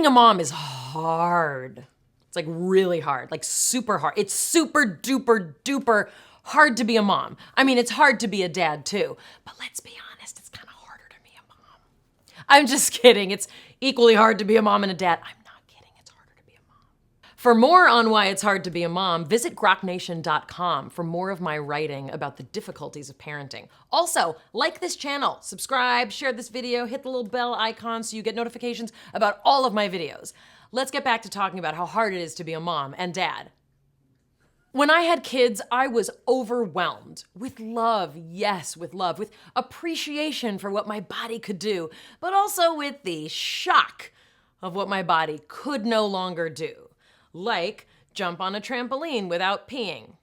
Being a mom is hard. It's like really hard, like super hard. It's super duper duper hard to be a mom. I mean, it's hard to be a dad too, but let's be honest, it's kind of harder to be a mom. I'm just kidding. It's equally hard to be a mom and a dad. I'm not kidding. It's harder to be a mom. For more on why it's hard to be a mom, visit groknation.com for more of my writing about the difficulties of parenting. Also, like this channel, subscribe, share this video, hit the little bell icon so you get notifications about all of my videos. Let's get back to talking about how hard it is to be a mom and dad. When I had kids, I was overwhelmed with love, yes, with love, with appreciation for what my body could do, but also with the shock of what my body could no longer do. Like jump on a trampoline without peeing.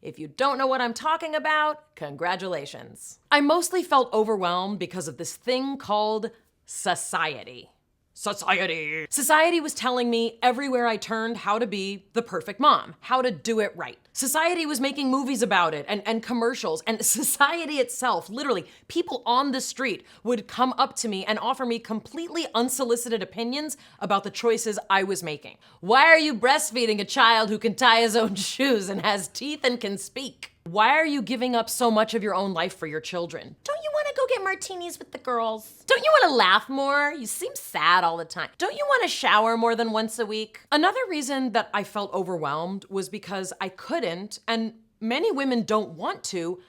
If you don't know what I'm talking about, congratulations. I mostly felt overwhelmed because of this thing called society. Society was telling me everywhere I turned how to be the perfect mom, how to do it right. Society was making movies about it and commercials, and society itself, literally, people on the street would come up to me and offer me completely unsolicited opinions about the choices I was making. Why are you breastfeeding a child who can tie his own shoes and has teeth and can speak? Why are you giving up so much of your own life for your children? Don't you want to go get martinis with the girls? Don't you want to laugh more? You seem sad all the time. Don't you want to shower more than once a week? Another reason that I felt overwhelmed was because I couldn't, and many women don't want to,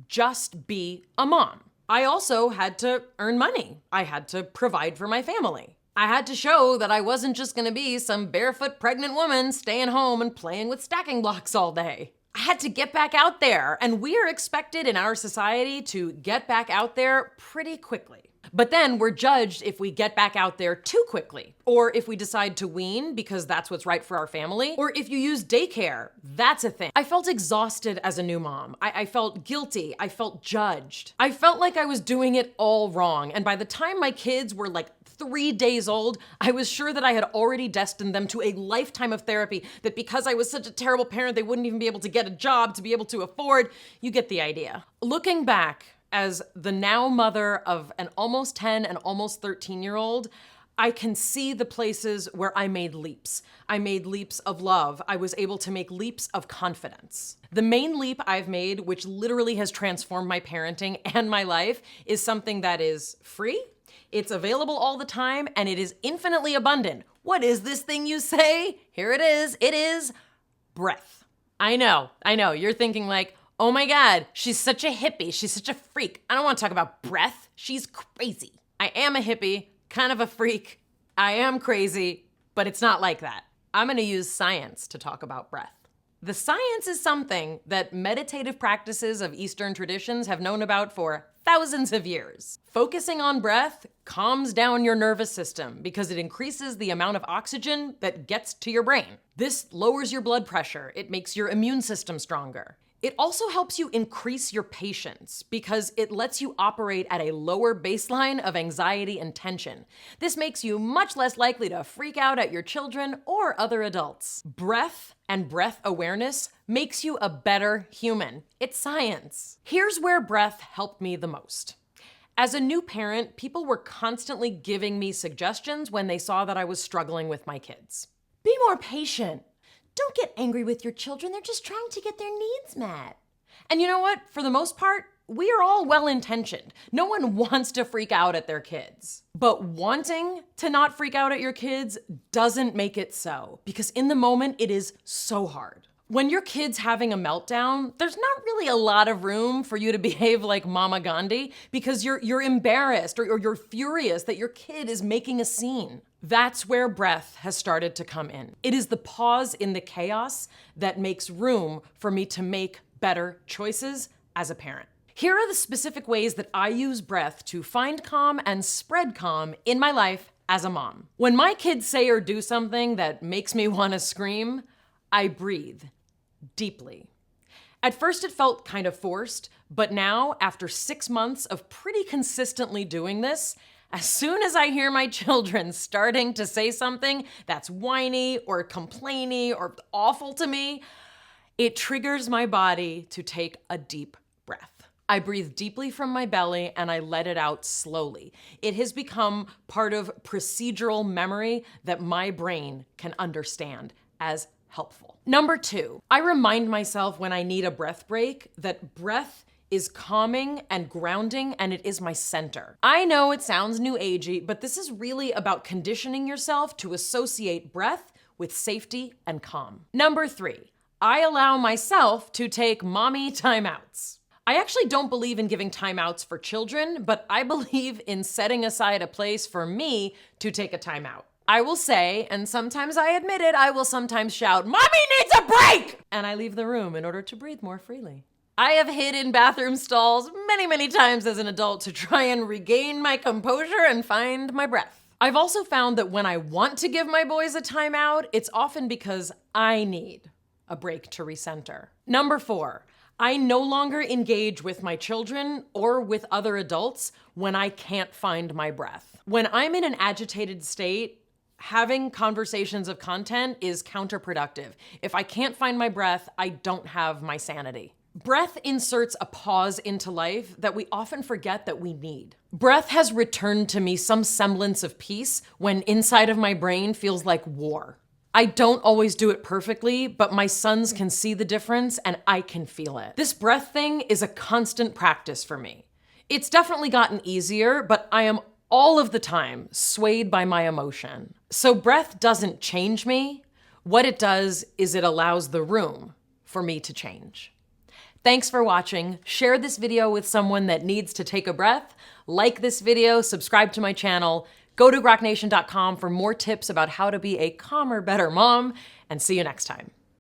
just be a mom. I also had to earn money. I had to provide for my family. I had to show that I wasn't just gonna be some barefoot pregnant woman staying home and playing with stacking blocks all day. I had to get back out there, and we are expected in our society to get back out there pretty quickly. But then we're judged if we get back out there too quickly, or if we decide to wean because that's what's right for our family, or if you use daycare, that's a thing. I felt exhausted as a new mom. I felt guilty. I felt judged. I felt like I was doing it all wrong, and by the time my kids were like 3 days old, I was sure that I had already destined them to a lifetime of therapy, that because I was such a terrible parent, they wouldn't even be able to get a job to be able to afford. You get the idea. Looking back, as the now mother of an almost 10 and almost 13-year-old, I can see the places where I made leaps. I made leaps of love. I was able to make leaps of confidence. The main leap I've made, which literally has transformed my parenting and my life, is something that is free, it's available all the time, and it is infinitely abundant. What is this thing you say? Here it is breath. I know, you're thinking like, oh my God, she's such a hippie, she's such a freak. I don't want to talk about breath, she's crazy. I am a hippie, kind of a freak. I am crazy, but it's not like that. I'm gonna use science to talk about breath. The science is something that meditative practices of Eastern traditions have known about for thousands of years. Focusing on breath calms down your nervous system because it increases the amount of oxygen that gets to your brain. This lowers your blood pressure. It makes your immune system stronger. It also helps you increase your patience because it lets you operate at a lower baseline of anxiety and tension. This makes you much less likely to freak out at your children or other adults. Breath and breath awareness makes you a better human. It's science. Here's where breath helped me the most. As a new parent, people were constantly giving me suggestions when they saw that I was struggling with my kids. Be more patient. Don't get angry with your children. They're just trying to get their needs met. And you know what? For the most part, we are all well-intentioned. No one wants to freak out at their kids. But wanting to not freak out at your kids doesn't make it so, because in the moment, it is so hard. When your kid's having a meltdown, there's not really a lot of room for you to behave like Mama Gandhi because you're embarrassed or you're furious that your kid is making a scene. That's where breath has started to come in. It is the pause in the chaos that makes room for me to make better choices as a parent. Here are the specific ways that I use breath to find calm and spread calm in my life as a mom. When my kids say or do something that makes me want to scream, I breathe deeply. At first it felt kind of forced, but now, after 6 months of pretty consistently doing this, as soon as I hear my children starting to say something that's whiny or complainy or awful to me, it triggers my body to take a deep breath. I breathe deeply from my belly and I let it out slowly. It has become part of procedural memory that my brain can understand as helpful. Number 2, I remind myself when I need a breath break that breath is calming and grounding, and it is my center. I know it sounds new agey, but this is really about conditioning yourself to associate breath with safety and calm. Number 3, I allow myself to take mommy timeouts. I actually don't believe in giving timeouts for children, but I believe in setting aside a place for me to take a timeout. I will say, and sometimes I admit it, I will sometimes shout, "Mommy needs a break!" And I leave the room in order to breathe more freely. I have hid in bathroom stalls many times as an adult to try and regain my composure and find my breath. I've also found that when I want to give my boys a timeout, it's often because I need a break to recenter. Number 4, I no longer engage with my children or with other adults when I can't find my breath. When I'm in an agitated state, having conversations of content is counterproductive. If I can't find my breath, I don't have my sanity. Breath inserts a pause into life that we often forget that we need. Breath has returned to me some semblance of peace when inside of my brain feels like war. I don't always do it perfectly, but my sons can see the difference and I can feel it. This breath thing is a constant practice for me. It's definitely gotten easier, but I am all of the time swayed by my emotion. So breath doesn't change me. What it does is it allows the room for me to change. Thanks for watching. Share this video with someone that needs to take a breath. Like this video, subscribe to my channel. Go to groknation.com for more tips about how to be a calmer, better mom, and see you next time.